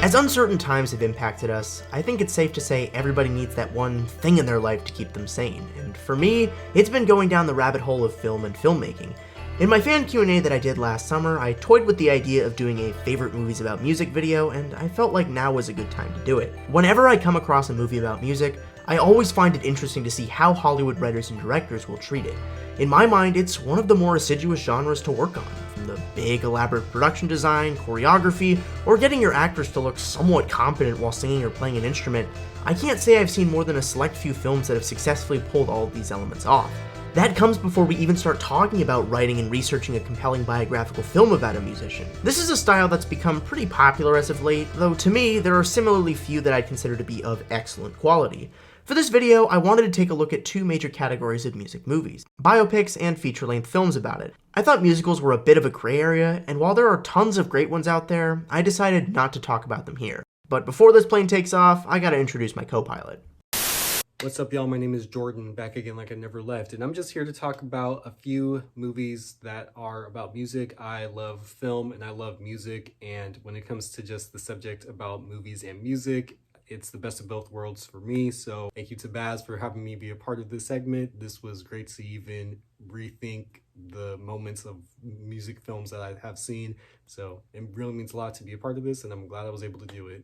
As uncertain times have impacted us, I think it's safe to say everybody needs that one thing in their life to keep them sane, and for me, it's been going down the rabbit hole of film and filmmaking. In my fan Q&A that I did last summer, I toyed with the idea of doing a favorite movies about music video, and I felt like now was a good time to do it. Whenever I come across a movie about music, I always find it interesting to see how Hollywood writers and directors will treat it. In my mind, it's one of the more assiduous genres to work on, from the big elaborate production design, choreography, or getting your actors to look somewhat competent while singing or playing an instrument. I can't say I've seen more than a select few films that have successfully pulled all of these elements off. That comes before we even start talking about writing and researching a compelling biographical film about a musician. This is a style that's become pretty popular as of late, though to me, there are similarly few that I'd consider to be of excellent quality. For this video, I wanted to take a look at two major categories of music movies, biopics and feature-length films about it. I thought musicals were a bit of a gray area, and while there are tons of great ones out there, I decided not to talk about them here. But before this plane takes off, I gotta introduce my co-pilot. What's up, y'all? My name is Jordan, back again like I never left, and I'm just here to talk about a few movies that are about music. I love film and I love music, and when it comes to just the subject about movies and music, it's the best of both worlds for me. So thank you to Bazz for having me be a part of this segment. This was great to even rethink the moments of music films that I have seen. So it really means a lot to be a part of this, and I'm glad I was able to do it.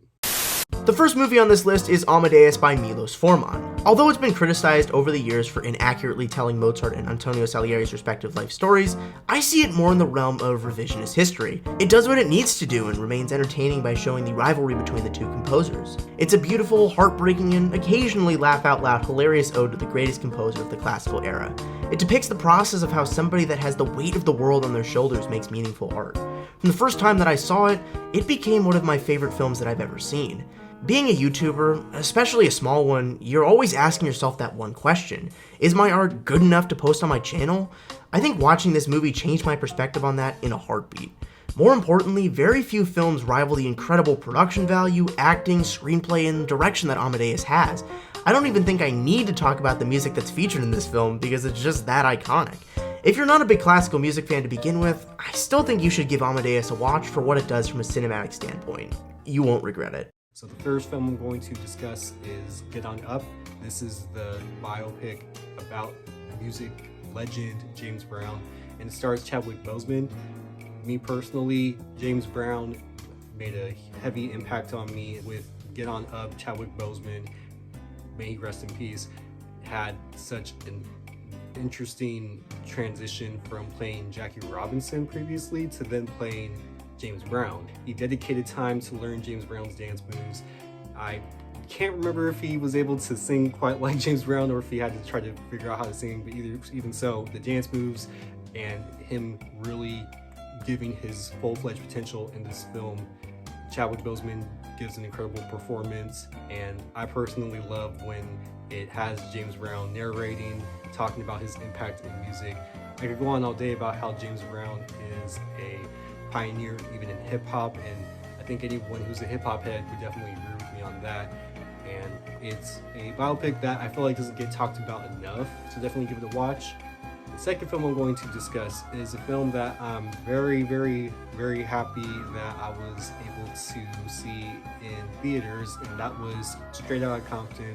The first movie on this list is Amadeus by Milos Forman. Although it's been criticized over the years for inaccurately telling Mozart and Antonio Salieri's respective life stories, I see it more in the realm of revisionist history. It does what it needs to do and remains entertaining by showing the rivalry between the two composers. It's a beautiful, heartbreaking, and occasionally laugh-out-loud hilarious ode to the greatest composer of the classical era. It depicts the process of how somebody that has the weight of the world on their shoulders makes meaningful art. From the first time that I saw it, it became one of my favorite films that I've ever seen. Being a YouTuber, especially a small one, you're always asking yourself that one question. Is my art good enough to post on my channel? I think watching this movie changed my perspective on that in a heartbeat. More importantly, very few films rival the incredible production value, acting, screenplay, and direction that Amadeus has. I don't even think I need to talk about the music that's featured in this film because it's just that iconic. If you're not a big classical music fan to begin with, I still think you should give Amadeus a watch for what it does from a cinematic standpoint. You won't regret it. So the first film I'm going to discuss is Get On Up. This is the biopic about music legend James Brown, and it stars Chadwick Boseman. Me personally, James Brown made a heavy impact on me with Get On Up. Chadwick Boseman, may he rest in peace, had such an interesting transition from playing Jackie Robinson previously to then playing James Brown. He dedicated time to learn James Brown's dance moves. I can't remember if he was able to sing quite like James Brown or if he had to try to figure out how to sing, but even so, the dance moves and him really giving his full-fledged potential in this film, Chadwick Boseman gives an incredible performance, and I personally love when it has James Brown narrating, talking about his impact in music. I could go on all day about how James Brown is a pioneer even in hip-hop, and I think anyone who's a hip-hop head would definitely agree with me on that. And it's a biopic that I feel like doesn't get talked about enough, so definitely give it a watch. The second film I'm going to discuss is a film that I'm very, very, very happy that I was able to see in theaters, and that was Straight Outta Compton.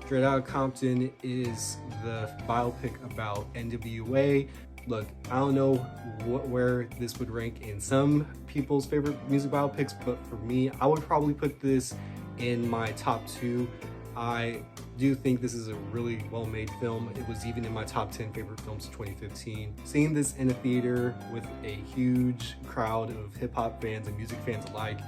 Straight Outta Compton is the biopic about NWA. Look, I don't know where this would rank in some people's favorite music biopics, but for me, I would probably put this in my top 2. I do think this is a really well-made film. It was even in my top 10 favorite films of 2015. Seeing this in a theater with a huge crowd of hip-hop fans and music fans alike,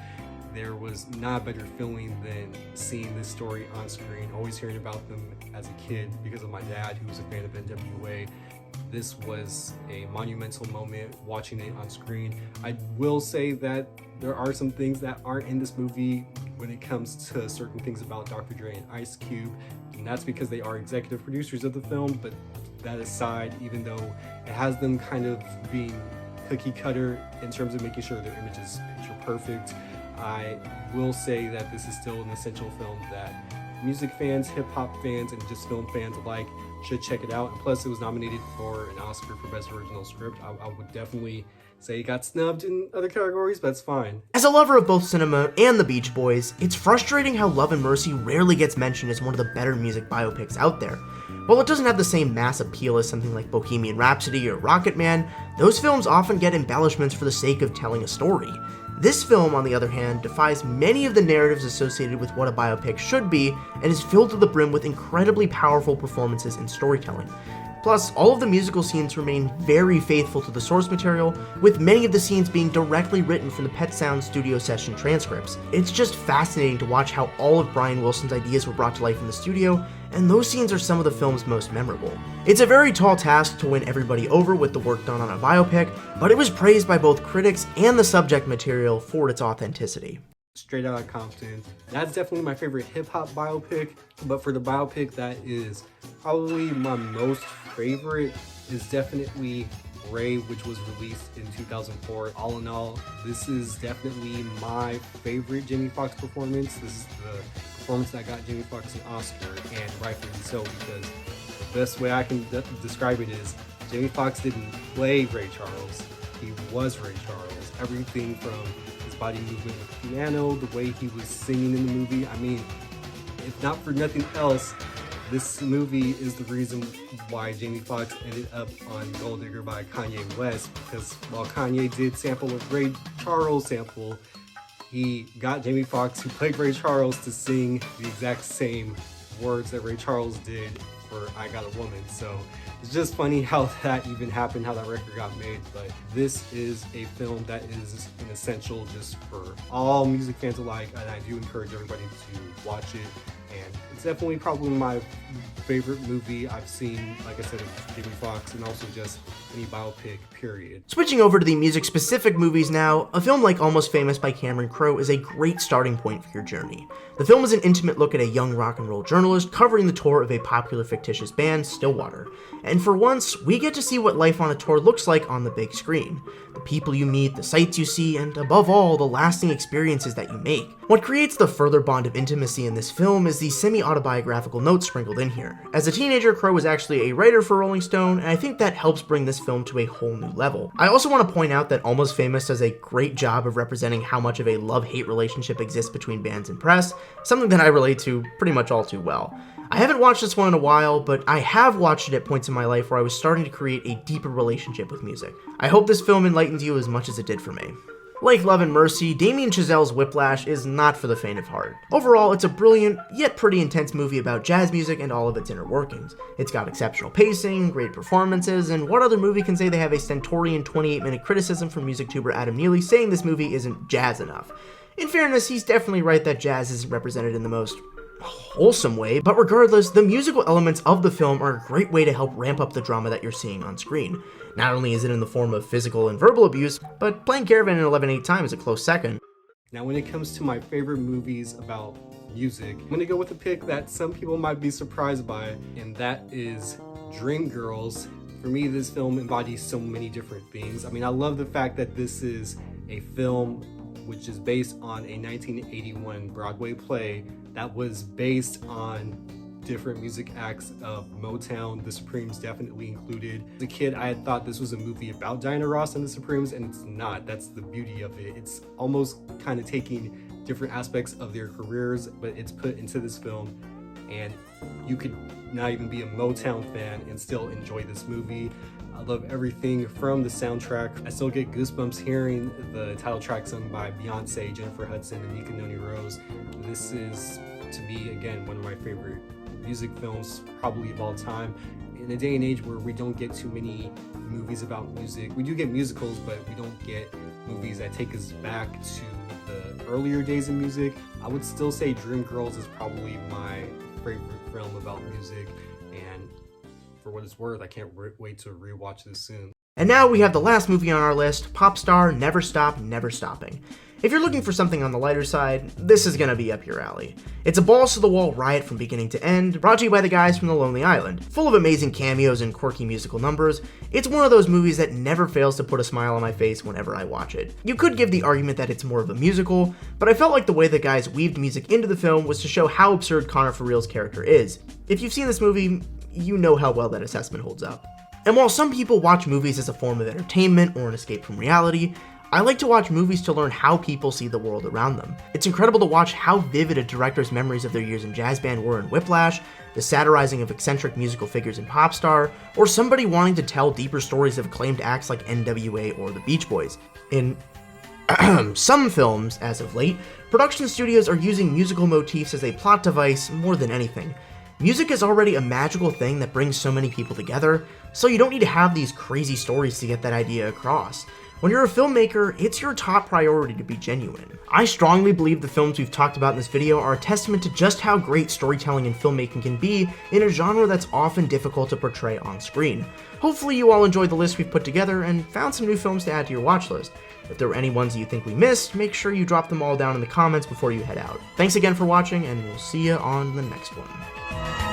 there was not a better feeling than seeing this story on screen, always hearing about them as a kid because of my dad, who was a fan of NWA. This was a monumental moment watching it on screen. I will say that there are some things that aren't in this movie when it comes to certain things about Dr. Dre and Ice Cube, and that's because they are executive producers of the film. But that aside, even though it has them kind of being cookie cutter in terms of making sure their image is picture perfect, I will say that this is still an essential film that music fans, hip-hop fans, and just film fans alike should check it out. And plus, it was nominated for an Oscar for Best Original Script. I would definitely say it got snubbed in other categories, but that's fine. As a lover of both cinema and the Beach Boys, it's frustrating how Love and Mercy rarely gets mentioned as one of the better music biopics out there. While it doesn't have the same mass appeal as something like Bohemian Rhapsody or Rocket Man, those films often get embellishments for the sake of telling a story. This film, on the other hand, defies many of the narratives associated with what a biopic should be and is filled to the brim with incredibly powerful performances and storytelling. Plus, all of the musical scenes remain very faithful to the source material, with many of the scenes being directly written from the Pet Sounds studio session transcripts. It's just fascinating to watch how all of Brian Wilson's ideas were brought to life in the studio, and those scenes are some of the film's most memorable. It's a very tall task to win everybody over with the work done on a biopic, but it was praised by both critics and the subject material for its authenticity. Straight Outta Compton. That's definitely my favorite hip-hop biopic, but for the biopic that is probably my most favorite is definitely Ray, which was released in 2004. All in all, this is definitely my favorite Jamie Foxx performance. This is the performance that got Jamie Foxx an Oscar, and rightfully so, because the best way I can describe it is Jamie Foxx didn't play Ray Charles, he was Ray Charles. Everything from his body movement with the piano, the way he was singing in the movie. I mean, if not for nothing else, this movie is the reason why Jamie Foxx ended up on Gold Digger by Kanye West, because while Kanye did sample a Ray Charles sample, he got Jamie Foxx, who played Ray Charles, to sing the exact same words that Ray Charles did for I Got a Woman. So it's just funny how that even happened, how that record got made. But this is a film that is an essential just for all music fans alike, and I do encourage everybody to watch it. And it's definitely probably my favorite movie I've seen, like I said, of Jamie Foxx, and also just any biopic, period. Switching over to the music-specific movies now, a film like Almost Famous by Cameron Crowe is a great starting point for your journey. The film is an intimate look at a young rock and roll journalist covering the tour of a popular fictitious band, Stillwater. And for once, we get to see what life on a tour looks like on the big screen. The people you meet, the sights you see, and above all, the lasting experiences that you make. What creates the further bond of intimacy in this film is the semi-autobiographical notes sprinkled in here. As a teenager, Crowe was actually a writer for Rolling Stone, and I think that helps bring this film to a whole new level. I also want to point out that Almost Famous does a great job of representing how much of a love-hate relationship exists between bands and press, something that I relate to pretty much all too well. I haven't watched this one in a while, but I have watched it at points in my life where I was starting to create a deeper relationship with music. I hope this film enlightens you as much as it did for me. Like Love and Mercy, Damien Chazelle's Whiplash is not for the faint of heart. Overall, it's a brilliant, yet pretty intense movie about jazz music and all of its inner workings. It's got exceptional pacing, great performances, and what other movie can say they have a stentorian 28-minute criticism from music tuber Adam Neely saying this movie isn't jazz enough? In fairness, he's definitely right that jazz isn't represented in the most wholesome way, but regardless, the musical elements of the film are a great way to help ramp up the drama that you're seeing on screen. Not only is it in the form of physical and verbal abuse, but playing Caravan in 11/8 time is a close second. Now, when it comes to my favorite movies about music, I'm gonna go with a pick that some people might be surprised by, and that is Dreamgirls. For me, this film embodies so many different things. I mean, I love the fact that this is a film which is based on a 1981 Broadway play that was based on different music acts of Motown, the Supremes definitely included. As a kid, I had thought this was a movie about Diana Ross and the Supremes, and it's not. That's the beauty of it. It's almost kind of taking different aspects of their careers, but it's put into this film, and you could not even be a Motown fan and still enjoy this movie. I love everything from the soundtrack. I still get goosebumps hearing the title track sung by Beyonce, Jennifer Hudson, and Nika Noni Rose. This is, to me, again, one of my favorite music films probably of all time. In a day and age where we don't get too many movies about music, we do get musicals, but we don't get movies that take us back to the earlier days of music. I would still say Dreamgirls is probably my favorite film about music, and for what it's worth, I can't wait to rewatch this soon. And now we have the last movie on our list, Pop Star, Never Stop, Never Stopping. If you're looking for something on the lighter side, this is gonna be up your alley. It's a balls-to-the-wall riot from beginning to end, brought to you by the guys from The Lonely Island. Full of amazing cameos and quirky musical numbers, it's one of those movies that never fails to put a smile on my face whenever I watch it. You could give the argument that it's more of a musical, but I felt like the way the guys weaved music into the film was to show how absurd Connor For Real's character is. If you've seen this movie, you know how well that assessment holds up. And while some people watch movies as a form of entertainment or an escape from reality, I like to watch movies to learn how people see the world around them. It's incredible to watch how vivid a director's memories of their years in jazz band were in Whiplash, the satirizing of eccentric musical figures in Popstar, or somebody wanting to tell deeper stories of acclaimed acts like NWA or the Beach Boys. In some films, as of late, production studios are using musical motifs as a plot device more than anything. Music is already a magical thing that brings so many people together, so you don't need to have these crazy stories to get that idea across. When you're a filmmaker, it's your top priority to be genuine. I strongly believe the films we've talked about in this video are a testament to just how great storytelling and filmmaking can be in a genre that's often difficult to portray on screen. Hopefully you all enjoyed the list we've put together and found some new films to add to your watch list. If there were any ones you think we missed, make sure you drop them all down in the comments before you head out. Thanks again for watching, and we'll see you on the next one.